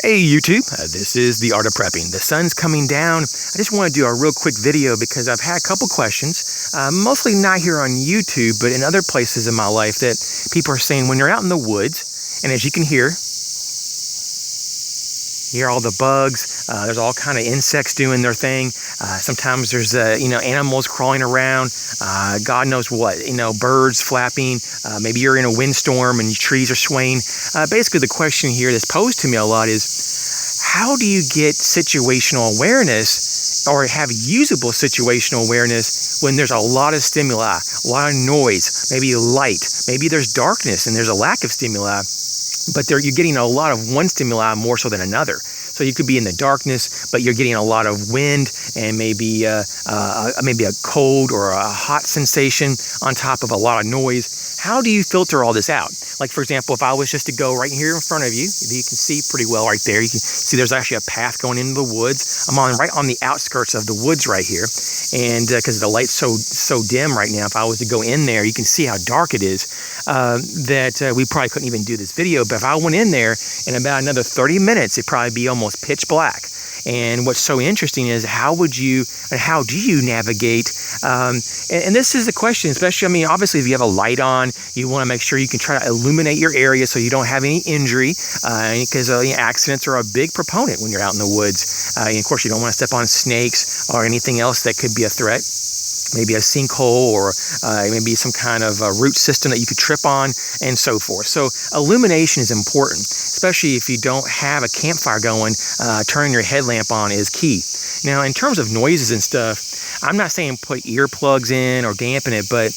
Hey YouTube, this is The Art of Prepping. The sun's coming down. I just want to do a real quick video because I've had a couple questions, mostly not here on YouTube, but in other places in my life that people are saying when you're out in the woods, and as you can hear all the bugs, there's all kind of insects doing their thing. Sometimes there's animals crawling around, God knows what, birds flapping, maybe you're in a windstorm and trees are swaying. Basically the question here that's posed to me a lot is, how do you get situational awareness or have usable situational awareness when there's a lot of stimuli, a lot of noise, maybe light, maybe there's darkness and there's a lack of stimuli, but you're getting a lot of one stimuli more so than another. So you could be in the darkness, but you're getting a lot of wind and maybe a cold or a hot sensation on top of a lot of noise. How do you filter all this out? Like, for example, if I was just to go right here in front of you, you can see pretty well right there. You can see there's actually a path going into the woods. I'm right on the outskirts of the woods right here. And because the light's so dim right now, if I was to go in there, you can see how dark it is, that we probably couldn't even do this video. But if I went in there in about another 30 minutes, it'd probably be almost pitch black. And what's so interesting is how do you navigate? And this is the question, especially, obviously if you have a light on, you want to make sure you can try to illuminate your area so you don't have any injury, because accidents are a big proponent when you're out in the woods. And of course, you don't want to step on snakes or anything else that could be a threat. Maybe a sinkhole or maybe some kind of root system that you could trip on and so forth. So illumination is important, especially if you don't have a campfire going. Turning your headlamp on is key. Now, in terms of noises and stuff, I'm not saying put earplugs in or dampen it, but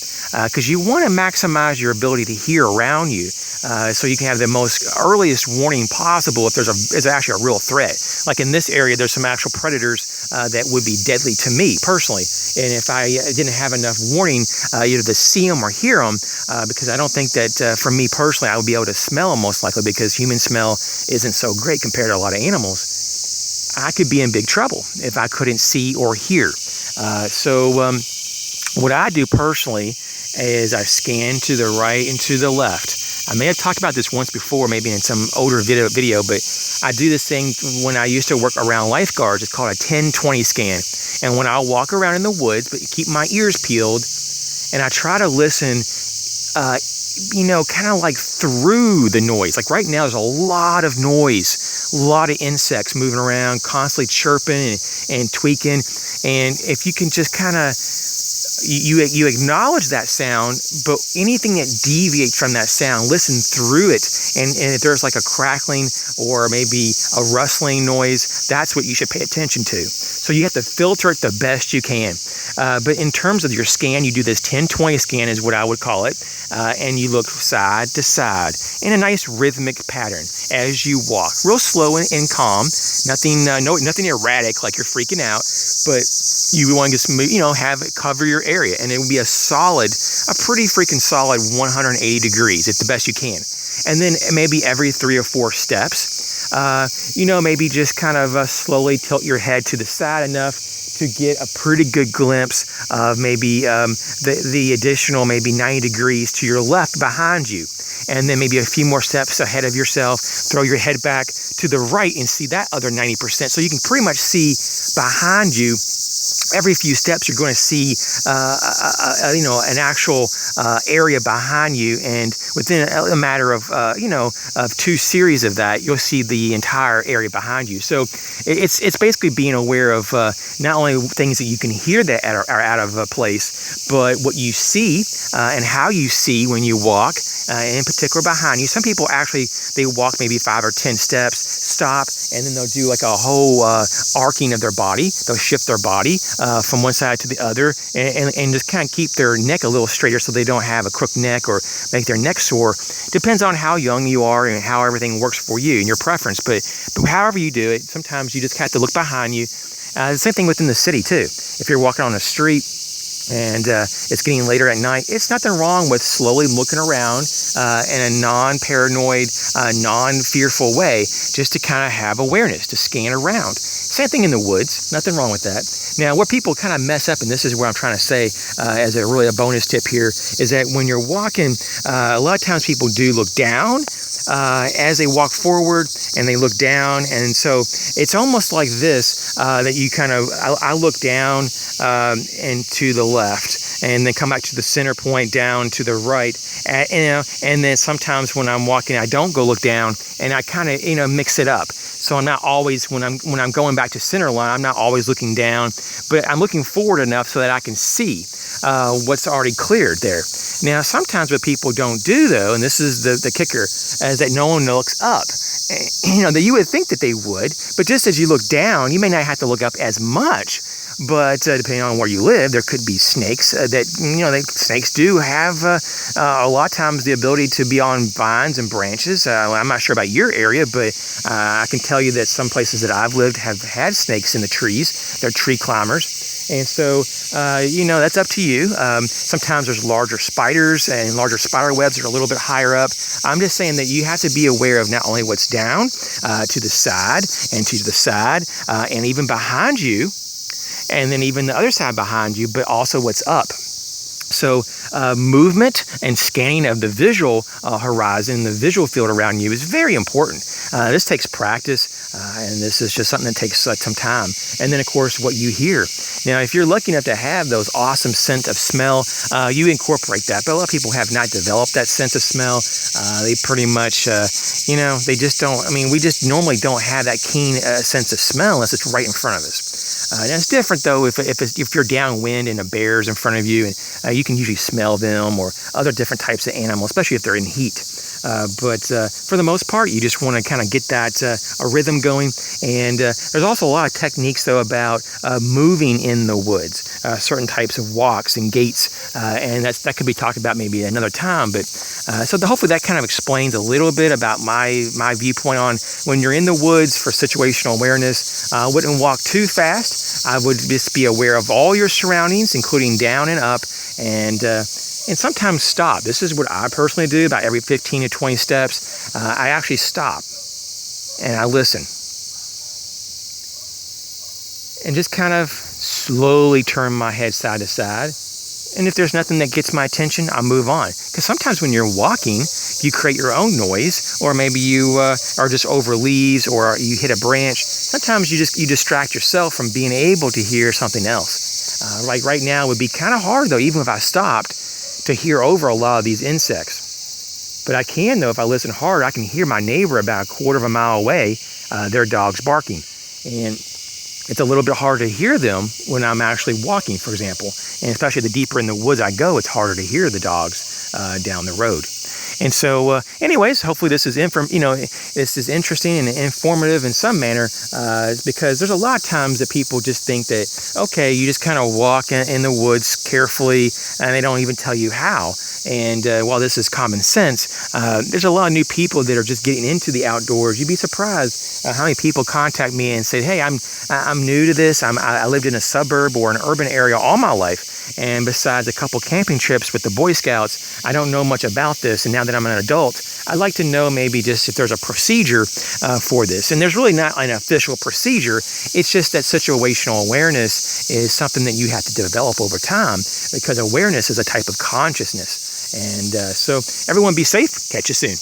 because you want to maximize your ability to hear around you, so you can have the most earliest warning possible if there's actually a real threat. Like in this area, there's some actual predators that would be deadly to me personally, and if I didn't have enough warning either to see them or hear them, because I don't think that for me personally I would be able to smell them most likely, because human smell isn't so great compared to a lot of animals. I could be in big trouble if I couldn't see or hear. So what I do personally is I scan to the right and to the left. I may have talked about this once before, maybe in some older video, but I do this thing when I used to work around lifeguards. It's called a 10-20 scan. And when I walk around in the woods, but keep my ears peeled, and I try to listen, kind of like through the noise. Like right now, there's a lot of noise, a lot of insects moving around, constantly chirping and tweaking. And if you can just kind of, you acknowledge that sound, but anything that deviates from that sound, listen through it. And if there's like a crackling or maybe a rustling noise, that's what you should pay attention to. So you have to filter it the best you can. But in terms of your scan, you do this 10-20 scan is what I would call it. And you look side to side in a nice rhythmic pattern as you walk, real slow and calm, nothing erratic like you're freaking out, but you want to just have it cover your area, and it will be a pretty freaking solid 180 degrees. It's the best you can. And then maybe every 3 or 4 steps, maybe just kind of slowly tilt your head to the side enough to get a pretty good glimpse of maybe the additional maybe 90 degrees to your left behind you. And then maybe a few more steps ahead of yourself, throw your head back to the right and see that other 90%. So you can pretty much see behind you. Every few steps, you're going to see, an actual area behind you, and within a matter of, of 2 series of that, you'll see the entire area behind you. So it's basically being aware of not only things that you can hear that are out of place, but what you see and how you see when you walk, in particular behind you. Some people actually, they walk maybe 5 or 10 steps, stop, and then they'll do like a whole arcing of their body. They'll shift their body from one side to the other, and just kind of keep their neck a little straighter so they don't have a crooked neck or make their neck sore. Depends on how young you are and how everything works for you and your preference. But however you do it, sometimes you just have to look behind you. The same thing within the city too. If you're walking on a street and it's getting later at night, it's nothing wrong with slowly looking around in a non-paranoid, non-fearful way, just to kind of have awareness, to scan around. Same thing in the woods, nothing wrong with that. Now, what people kind of mess up, and this is what I'm trying to say as a bonus tip here, is that when you're walking, a lot of times people do look down, as they walk forward and they look down. And so it's almost like this, that you kind of, I look down and to the left, and then come back to the center point down to the right. And then sometimes when I'm walking, I don't go look down, and I kind of, mix it up. So I'm not always, when I'm going back to center line, I'm not always looking down, but I'm looking forward enough so that I can see what's already cleared there. Now, sometimes what people don't do, though, and this is the kicker, is that no one looks up. That you would think that they would, but just as you look down, you may not have to look up as much. But depending on where you live, there could be snakes snakes do have a lot of times the ability to be on vines and branches. I'm not sure about your area, but I can tell you that some places that I've lived have had snakes in the trees. They're tree climbers. And so, that's up to you. Sometimes there's larger spiders and larger spider webs that are a little bit higher up. I'm just saying that you have to be aware of not only what's down to the side and to the side and even behind you, and then even the other side behind you, but also what's up. So movement and scanning of the visual horizon, the visual field around you is very important. This takes practice, and this is just something that takes some time. And then, of course, what you hear. Now, if you're lucky enough to have those awesome scent of smell, you incorporate that. But a lot of people have not developed that sense of smell. They pretty much, they just don't. I mean, we just normally don't have that keen sense of smell unless it's right in front of us. Now, it's different, though, if you're downwind and a bear's in front of you, and you can usually smell them or other different types of animals, especially if they're in heat. But for the most part, you just want to kind of get that a rhythm going. And there's also a lot of techniques, though, about moving in the woods, certain types of walks and gaits, and that could be talked about maybe another time. But hopefully that kind of explains a little bit about my viewpoint on when you're in the woods for situational awareness. I wouldn't walk too fast. I would just be aware of all your surroundings, including down and up, and sometimes stop. This is what I personally do. About every 15 to 20 steps, I actually stop and I listen and just kind of slowly turn my head side to side. And if there's nothing that gets my attention, I'll move on. Because sometimes when you're walking, you create your own noise, or maybe you are just over leaves, or you hit a branch. Sometimes you distract yourself from being able to hear something else. Like right now, it would be kind of hard, though, even if I stopped, to hear over a lot of these insects. But I can, though, if I listen hard, I can hear my neighbor about a quarter of a mile away, their dog's barking. And it's a little bit harder to hear them when I'm actually walking, for example. And especially the deeper in the woods I go, it's harder to hear the dogs down the road. And so, anyways, hopefully this is this is interesting and informative in some manner, because there's a lot of times that people just think that, okay, you just kind of walk in the woods carefully, and they don't even tell you how. And while this is common sense, there's a lot of new people that are just getting into the outdoors. You'd be surprised how many people contact me and say, hey, I'm new to this. I lived in a suburb or an urban area all my life, and besides a couple camping trips with the Boy Scouts, I don't know much about this. And now that I'm an adult, I'd like to know maybe just if there's a procedure for this. And there's really not an official procedure. It's just that situational awareness is something that you have to develop over time, because awareness is a type of consciousness. And so everyone be safe. Catch you soon.